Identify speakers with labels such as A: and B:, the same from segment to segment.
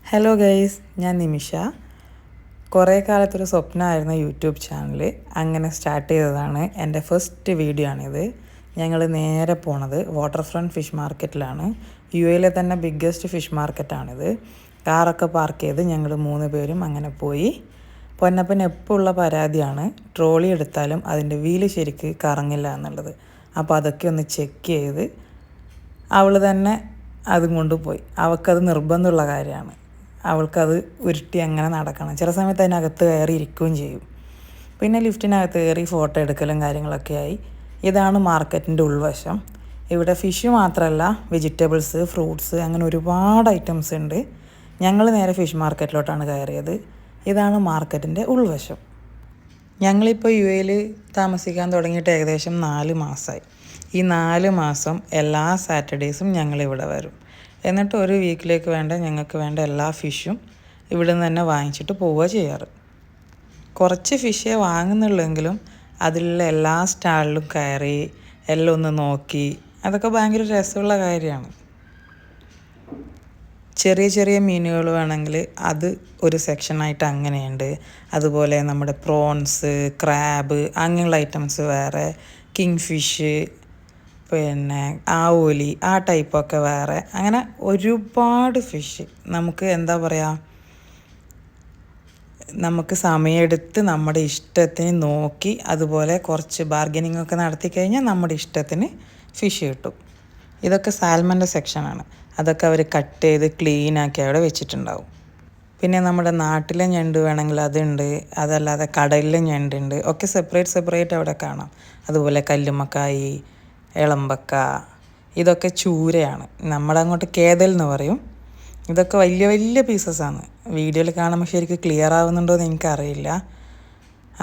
A: Hello guys, ഞാൻ നിമിഷ. കുറേ കാലത്തൊരു സ്വപ്നമായിരുന്നു യൂട്യൂബ് ചാനൽ. അങ്ങനെ സ്റ്റാർട്ട് ചെയ്തതാണ്. എൻ്റെ ഫസ്റ്റ് വീഡിയോ ആണിത്. ഞങ്ങൾ നേരെ പോണത് വാട്ടർ ഫ്രണ്ട് ഫിഷ് മാർക്കറ്റിലാണ്. യുഎയിലെ തന്നെ ബിഗ്ഗസ്റ്റ് ഫിഷ് മാർക്കറ്റാണിത്. കാറൊക്കെ പാർക്ക് ചെയ്ത് ഞങ്ങൾ 3 പേരും അങ്ങനെ പോയി. പൊന്നപ്പൻ എപ്പോഴുള്ള പരാതിയാണ് ട്രോളി എടുത്താലും അതിൻ്റെ വീല് ശരിക്ക് കറങ്ങില്ല എന്നുള്ളത്. അപ്പോൾ അതൊക്കെ ഒന്ന് ചെക്ക് ചെയ്ത് അവൾ തന്നെ അതും കൊണ്ടുപോയി. അവൾക്കത് നിർബന്ധമുള്ള കാര്യമാണ്. അവൾക്കത് ഉരുട്ടി അങ്ങനെ നടക്കണം. ചില സമയത്ത് അതിനകത്ത് കയറി ഇരിക്കുകയും ചെയ്യും. പിന്നെ ലിഫ്റ്റിനകത്ത് കയറി ഫോട്ടോ എടുക്കലും കാര്യങ്ങളൊക്കെ ആയി. ഇതാണ് മാർക്കറ്റിൻ്റെ ഉൾവശം. ഇവിടെ ഫിഷ് മാത്രമല്ല, വെജിറ്റബിൾസ്, ഫ്രൂട്ട്സ്, അങ്ങനെ ഒരുപാട് ഐറ്റംസ് ഉണ്ട്. ഞങ്ങൾ നേരെ ഫിഷ് മാർക്കറ്റിലോട്ടാണ് കയറിയത്. ഇതാണ് മാർക്കറ്റിൻ്റെ ഉൾവശം. ഞങ്ങളിപ്പോൾ യുഎയിൽ താമസിക്കാൻ തുടങ്ങിയിട്ട് ഏകദേശം 4 മാസമായി. ഈ 4 മാസം എല്ലാ സാറ്റർഡേയ്സും ഞങ്ങളിവിടെ വരും. എന്നിട്ട് ഒരു വീക്കിലേക്ക് ഞങ്ങൾക്ക് വേണ്ട എല്ലാ ഫിഷും ഇവിടെ നിന്ന് തന്നെ വാങ്ങിച്ചിട്ട് പോവുക ചെയ്യാറ്. കുറച്ച് ഫിഷേ വാങ്ങുന്നുള്ളെങ്കിലും അതിലുള്ള എല്ലാ സ്റ്റാളിലും കയറി എല്ലാം ഒന്ന് നോക്കി, അതൊക്കെ ഭയങ്കര രസമുള്ള കാര്യമാണ്. ചെറിയ ചെറിയ മീനുകൾ വേണമെങ്കിൽ അത് ഒരു സെക്ഷനായിട്ട് അങ്ങനെയുണ്ട്. അതുപോലെ നമ്മുടെ പ്രോൺസ്, ക്രാബ്, അങ്ങനെയുള്ള ഐറ്റംസ് വേറെ, കിങ് ഫിഷ്, പിന്നെ ആവോലി, ആ ടൈപ്പൊക്കെ വേറെ. അങ്ങനെ ഒരുപാട് ഫിഷ് നമുക്ക് എന്താ പറയുക, നമുക്ക് സമയമെടുത്ത് നമ്മുടെ ഇഷ്ടത്തിന് നോക്കി അതുപോലെ കുറച്ച് ബാർഗനിങ് ഒക്കെ നടത്തി കഴിഞ്ഞാൽ നമ്മുടെ ഇഷ്ടത്തിന് ഫിഷ് കിട്ടും. ഇതൊക്കെ സാൽമൻ്റെ സെക്ഷനാണ്. അതൊക്കെ അവർ കട്ട് ചെയ്ത് ക്ലീനാക്കി അവിടെ വെച്ചിട്ടുണ്ടാവും. പിന്നെ നമ്മുടെ നാട്ടിലെ ഞണ്ട് വേണമെങ്കിൽ അതുണ്ട്. അതല്ലാതെ കടലിലെ ഞണ്ടുണ്ട്. ഒക്കെ സെപ്പറേറ്റ് അവിടെ കാണാം. അതുപോലെ കല്ലുമ്മക്കായി, ഇളമ്പക്ക, ഇതൊക്കെ ചൂരയാണ്. നമ്മളങ്ങോട്ട് കേതൽ എന്ന് പറയും. ഇതൊക്കെ വലിയ വലിയ പീസസാണ്. വീഡിയോയിൽ കാണുമ്പോൾ ശരിക്കും ക്ലിയർ ആവുന്നുണ്ടോ എന്ന് എനിക്കറിയില്ല.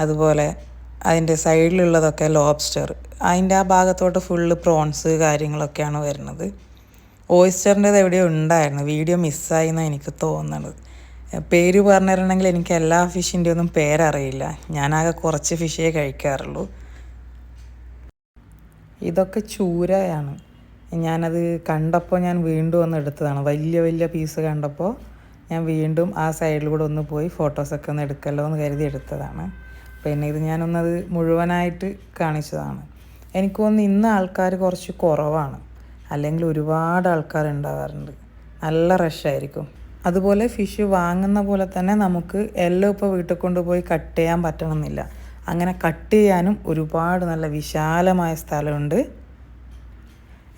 A: അതുപോലെ അതിൻ്റെ സൈഡിലുള്ളതൊക്കെ ലോബ്സ്റ്റർ. അതിൻ്റെ ആ ഭാഗത്തോട്ട് ഫുള്ള് പ്രോൺസ് കാര്യങ്ങളൊക്കെയാണ് വരുന്നത്. ഓയിസ്റ്ററിൻ്റെത് എവിടെയോ ഉണ്ടായിരുന്നു, വീഡിയോ മിസ്സായി എന്നാണ് എനിക്ക് തോന്നുന്നത്. പേര് പറഞ്ഞു തരണമെങ്കിൽ എനിക്ക് എല്ലാ ഫിഷിൻ്റെ ഒന്നും പേരറിയില്ല. ഞാനാകെ കുറച്ച് ഫിഷേ കഴിക്കാറുള്ളൂ. ഇതൊക്കെ ചൂരയാണ്. ഞാനത് കണ്ടപ്പോൾ ഞാൻ വീണ്ടും ഒന്ന് എടുത്തതാണ്. വലിയ വലിയ പീസ് കണ്ടപ്പോൾ ഞാൻ വീണ്ടും ആ സൈഡിലൂടെ ഒന്ന് പോയി ഫോട്ടോസൊക്കെ ഒന്ന് എടുക്കല്ലോ എന്ന് കരുതി എടുത്തതാണ്. പിന്നെ ഇത് ഞാനൊന്നത് മുഴുവനായിട്ട് കാണിച്ചതാണ്. എനിക്ക് തോന്നുന്നു ഇന്ന് ആൾക്കാർ കുറച്ച് കുറവാണ്, അല്ലെങ്കിൽ ഒരുപാട് ആൾക്കാർ ഉണ്ടാവാറുണ്ട്. നല്ല റഷായിരിക്കും. അതുപോലെ ഫിഷ് വാങ്ങുന്ന പോലെ തന്നെ നമുക്ക് എല്ലാം ഇപ്പോൾ വീട്ടിൽ കൊണ്ടുപോയി കട്ട് ചെയ്യാൻ പറ്റണമെന്നില്ല. അങ്ങനെ കട്ട് ചെയ്യാനും ഒരുപാട് നല്ല വിശാലമായ സ്ഥലമുണ്ട്.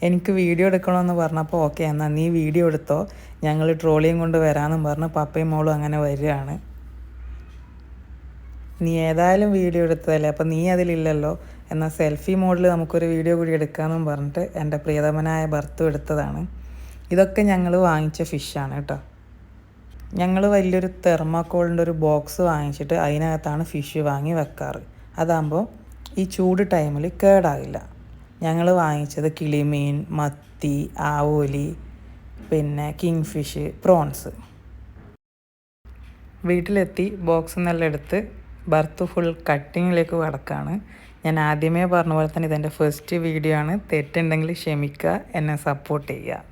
A: എനിക്ക് വീഡിയോ എടുക്കണമെന്ന് പറഞ്ഞപ്പോൾ ഓക്കെ എന്നാൽ നീ വീഡിയോ എടുത്തോ, ഞങ്ങൾ ട്രോളിയും കൊണ്ട് വരാമെന്നും പറഞ്ഞ് പപ്പയും മോളും അങ്ങനെ വരികയാണ്. നീ ഏതായാലും വീഡിയോ എടുത്തതല്ലേ, അപ്പോൾ നീ അതിലില്ലല്ലോ, എന്നാൽ സെൽഫി മോഡിൽ നമുക്കൊരു വീഡിയോ കൂടി എടുക്കാമെന്നും പറഞ്ഞിട്ട് എൻ്റെ പ്രിയതമനായ ഭർത്താവ് എടുത്തതാണ്. ഇതൊക്കെ ഞങ്ങൾ വാങ്ങിച്ച ഫിഷാണ് കേട്ടോ. ഞങ്ങൾ വലിയൊരു തെർമാക്കോളിൻ്റെ ഒരു ബോക്സ് വാങ്ങിച്ചിട്ട് അതിനകത്താണ് ഫിഷ് വാങ്ങി വെക്കാറ്. അതാകുമ്പോൾ ഈ ചൂട് ടൈമിൽ കേടാകില്ല. ഞങ്ങൾ വാങ്ങിച്ചത് കിളിമീൻ, മത്തി, ആവോലി, പിന്നെ കിങ് ഫിഷ്, പ്രോൺസ്. വീട്ടിലെത്തി ബോക്സ് എന്നെല്ലാം എടുത്ത് ഭർത്ത് ഫുൾ കട്ടിങ്ങിലേക്ക് കടക്കാണ്. ഞാൻ ആദ്യമേ പറഞ്ഞ പോലെ തന്നെ ഇതെൻ്റെ ഫസ്റ്റ് വീഡിയോ ആണ്. തെറ്റുണ്ടെങ്കിൽ ക്ഷമിക്കുക, എന്നെ സപ്പോർട്ട് ചെയ്യുക.